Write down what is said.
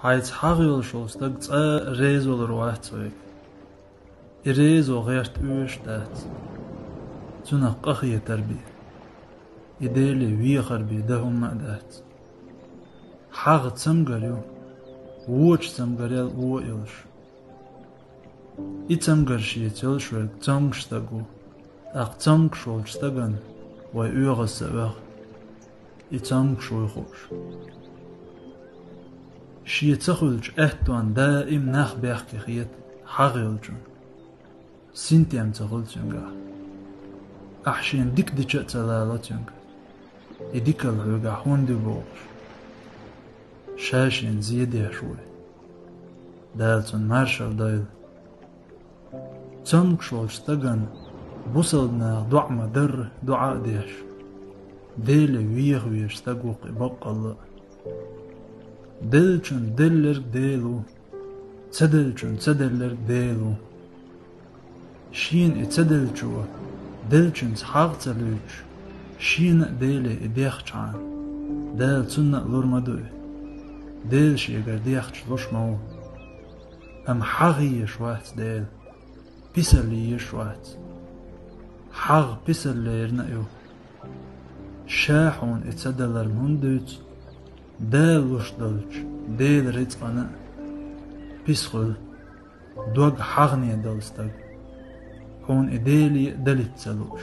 هايت حاغيول شولستاق ريزول رواتسويك إريزو غيرت دات تنا قخية تربية إديلي ويخر بي دهم مأدات حاغ تسمغريو ووش تسمغريال وو إلش إتسمغر شي تلشوك تسمغشتاقو أق تسمغشولشتاقن ويوغس سأوغ إتسمغشوي خوش شي تخلج احتوان دائم ناخ بيحكي خيط حاغيولجون سنتيام تخلجونغا أحشين ديك ديشة تلالتونغ إديك الهوغا هوندي بوغش شاشين زيادة شوي دالتون مارشال دايل تنكشولش تغن بوصلنا دعم در دعاء ديش ديل ويش تقوق بقل دلچن دلرك ديلو تدلچن تدلرك ديلو شين اتدلچو دلچن حاغ تلوچ شين ديلي اديخ چان دل تنة لورمدوي ديل شيغر ديخ چلوش مو ام حاغي يشوات ديل بيسرلي يشوات حاغ بيسرلي يرنأيو شاحون اتدلر مندوت دال وش دلج ديل ريت أنا بيسخل دوغ حاغني دلستاق هون إديلي دلت سلوش